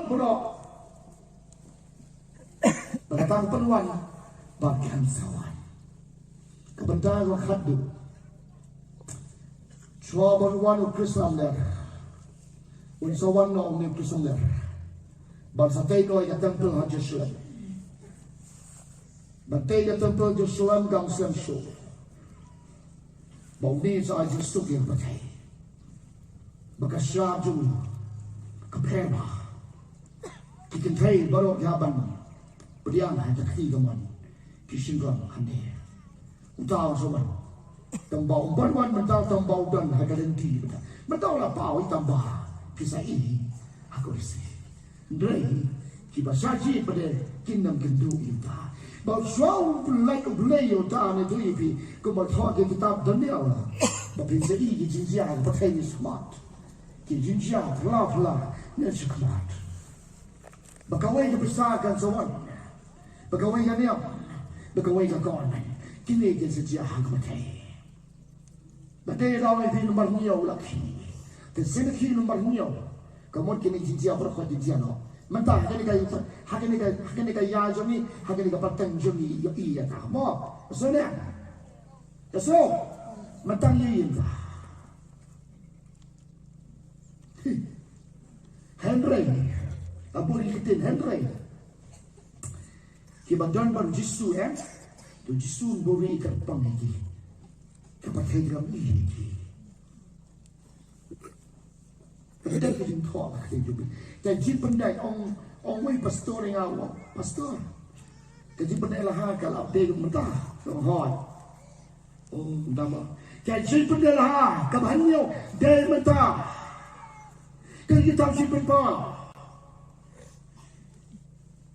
Berot Berdatang penuan bagian sawan kebentar wakadu Chua berwan ukrisam der Unsawan no omni ukrisam der Barsatay ko ay temple ha Jerusalem Bantay na temple Jerusalem gang Islam show Bauni sa ay Jesu yung patay Bakasya jung Kapema Kikintay barok yaban Beriang hai takti gaman Kishingram hande Utaw sawan Tambau barwan mentau tambau dan hagalenti Mentau lah pau itambah Kisah ini Aku risi Ndrei Kiba saji pada Kinam kendu ita Bau suau Like blay ta ne tu ipi Kumba thwa ke kitab Daniel Bapin sa i jinjia Patay ni smart Jinjia Pla Neshikmat Bakaway ka pisakan sawan Bagaway ka niya, bagaway ka kanan, kinigil sa diya hagmatay. Batay daw ay pinumar niyo laki. Kasi kinumar niyo, kamot kinigil diya berkot diya no. Mantah hagani ka yajami, hagani ka patanjumi yo iya ta mo. So na. So mantang yin ta. Henry, aburi kitin Henry. Kibandan baru Jisu tu Jisu bori kerpang lagi kepakai gram ini kadang kita thọ lah kita juga jadi pendai ong wei pastor yang awak pastor jadi pendai lah kalau dia mentah hoi nama jadi pendai lah kabanyo dia mentah kalau kita si pendai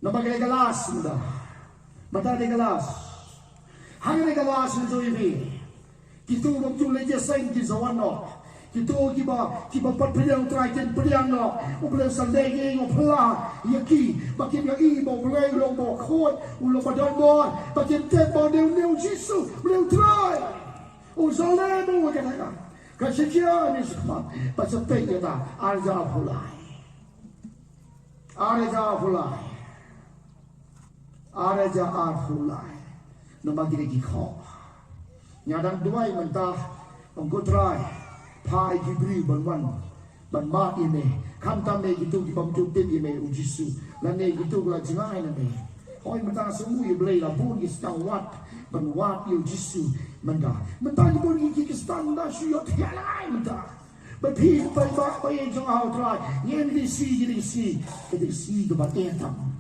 nama kaya galas muda mata de galas hang de galas nito ibi kitu bangtu leje sain ki zawano kitu kiba pat piliang trajen piliang no uble sandegi ngopla yaki bakin ya i bo blai lo bo khot ulo badon bo bakin te bo new Jisu bleu try o zale bo kana ka sikia ni skma pa sa pe ta arja fulai Araja arfulai nama kira kikau nyadang duai mentah ongkotrai pai kibri banwan banma ini kantam ne gitu di pamjutin ini ujisu lane gitu gula jengai nane hoi mentah semua you belai labun istang wat banwat ujisu mentah ni pun gigi istang dah syut halai mentah berpih pai jong au trai yen di si kebat entam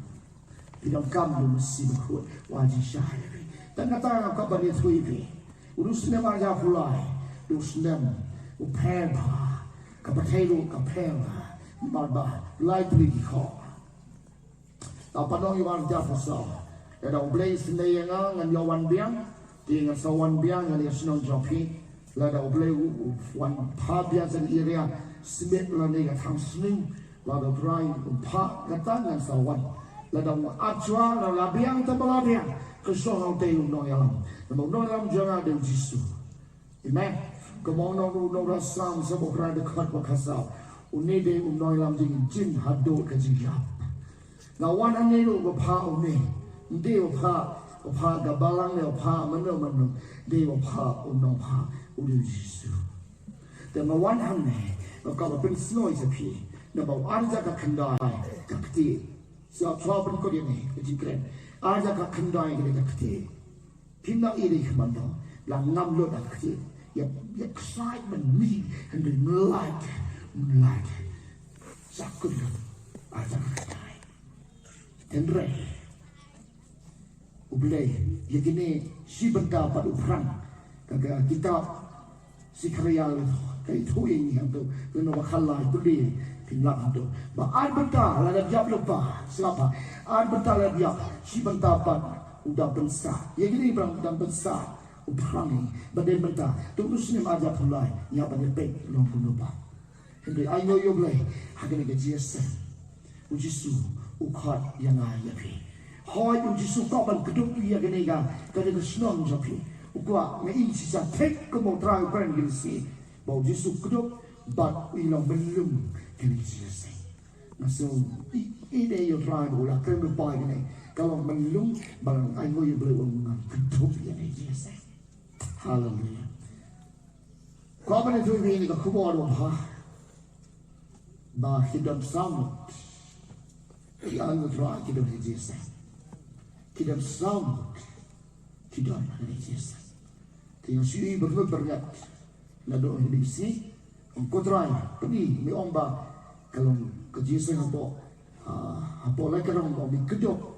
Bidang kamu mesti berkuat wajib syahri. Dan kata yang kau beri tuipi, urus nema aja pulai, urus nema, upema, kapatelu kapema, marba, light lagi kau. Apa dong yang jauh pasal? Ada oblay sendiri yang yawan biang, dengan sawan biang yang dia senang jopi. Lada oblay wan pabian sendiri yang sebet lada yang sening, lada dry umpa kata dengan sawan. Ladang acwa la labiang tabalabiang kesohong teu no yalam namo no yalam jangan ada Jisu amen kemono no rasam sabo krada khat bakasau unide no yalam jin hado kajiyap na wan ane ro pa une de pa gabalang ne pa mano de pa uno pa udu Jisu de ma wan hamne ka ba pin snow is a pi na ba arja ka khandai kapti Siap pun kau ni, kejikran. Aja kak kendai kita kete. Pindah ini kemana? Langam lo dah kete. Ya excitement me and the moonlight. Sakut lo. Aja kak kendai. Tendre. Ublay. Ya kini si benda pada perang. Kagak kita si krial kayak itu yang tu. Kena wakala beli. Pinlang tu, bahan bentar lah dia lupa siapa. Bahan bentar lah dia si bentar udah besar. Ya gini berang udah besar. Upangi, badai bentar. Terus ni aja pulai. Ya badai pek long lupa. Henry ayo yo boleh. Hagen ke Jesus. Ujisu ukhat yang ayah pi. Hoi ujisu kau ban keduk dia gini ga. Kada kesenang japi. Ukwa ngai sisa tek kemo try brand gilsi. Bau Ujisu keduk bat ilang belum. Kini Jesus. So ini yo try bola kena pai ni. Kalau melung bang ai ngoi belum ngam ketup ya ni Jesus. Hallelujah. Kau mana tu ini kau kuat apa? Bah hidup sama. Yang try hidup ni Jesus. Hidup sama. Hidup ni Jesus. Tiang sui berberat. Nado hidup si. Kau try. Pergi mi omba kalau kejisan apa lagi kalau mau ketup.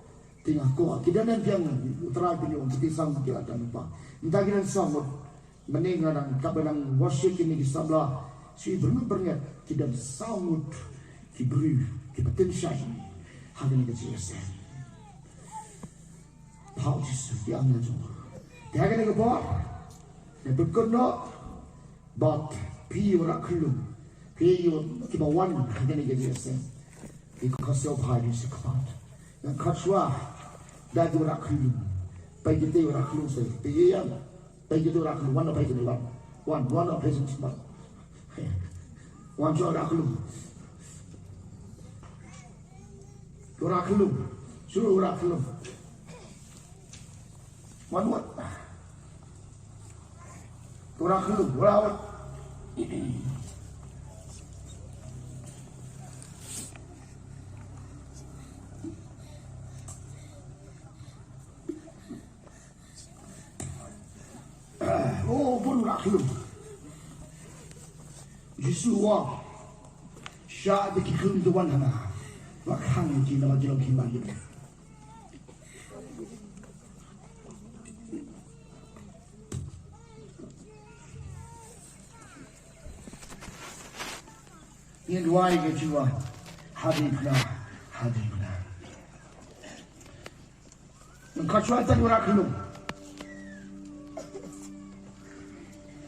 Tengah kau kita nanti yang terakhir yang kita sambut kita dan apa entah kita sambut mendengarkan kabarang worship ini di sebelah si berniat kita sambut diberi kita tension hari ini kita Paul Yesus yang menjadi dia kena keluar dia berkena but piora kelum piora kita wan hari ini kita because of hari ini sekarang yang kedua dah diurak kelum, bagi kita urak kelum saya, tiang, bagi kita urak kelum, one apa itu wan, one apa itu semua, one jual urak kelum, urak kelum, suruh urak kelum, one what, urak kelum, urak. Oh, pun rakyat. Yesus syah dikikun tuan hana, wakang kita lagi lagi lagi. Yang dua itu juga hadirna. Mengkacuatan rakyat.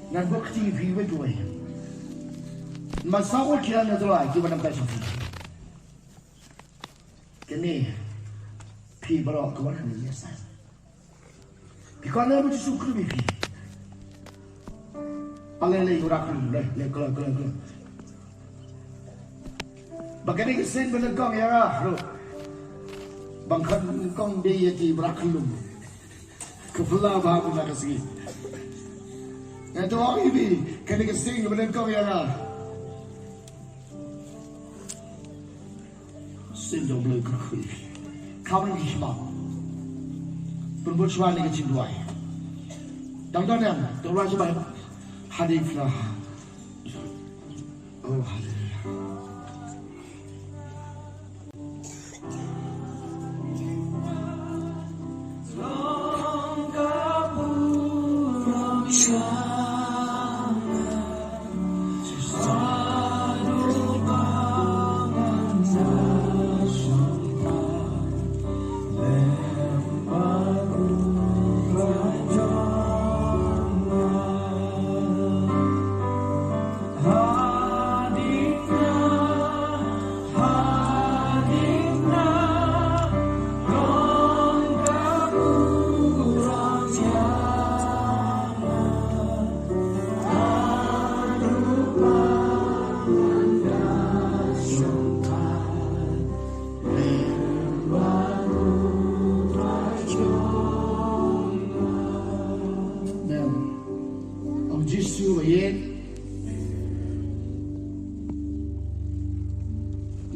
Yang bukti view itu, masalah kita ni tu lah kita nak kasih. Kini, pi berok ke mana ni yes. Bikana macam suku ni pi. Alai urak le kalau. Bagaimana kesen benengkong ya lah, bangkan kong dia di berakhlum. Kepala bahagian nak kasih. Yang tu orang ini kena kesing kepada kau ya lah. Sendok boleh kerja. Kau ni siapa? Perempuan siapa ni kecil dua? Dangdang yang terlalu siapa? Hadiflah. Oh hadif.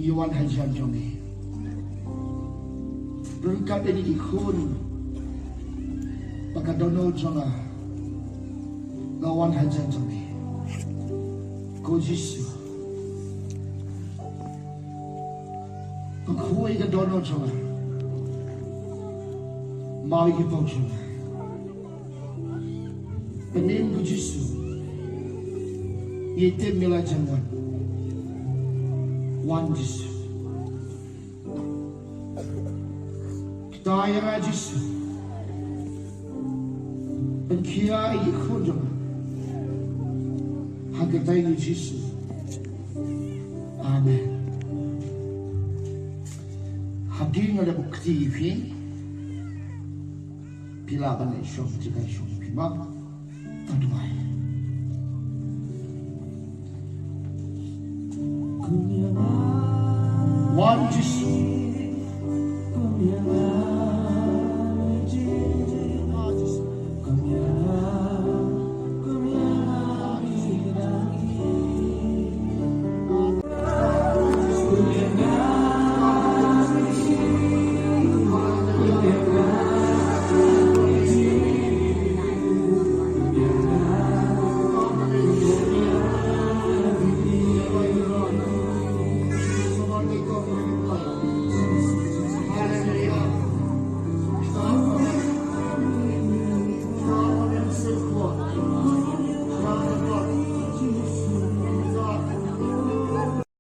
Iwan hajar jome. Berkat ini ikun. Maka dono jonga. Ngawan hajar jome. Ko Yesus. Kukuai ke dono jonga. Mari ke pau jonga. Penim ku Yesus. Yete mila jangan. One Yesus. Daya Yesus. Kia ikut jom. Hakikai Yesus. Amen. Hadir ada bukti ini. Bila balik syom jika syom pimang. Aduhai. Kunyah Jesus.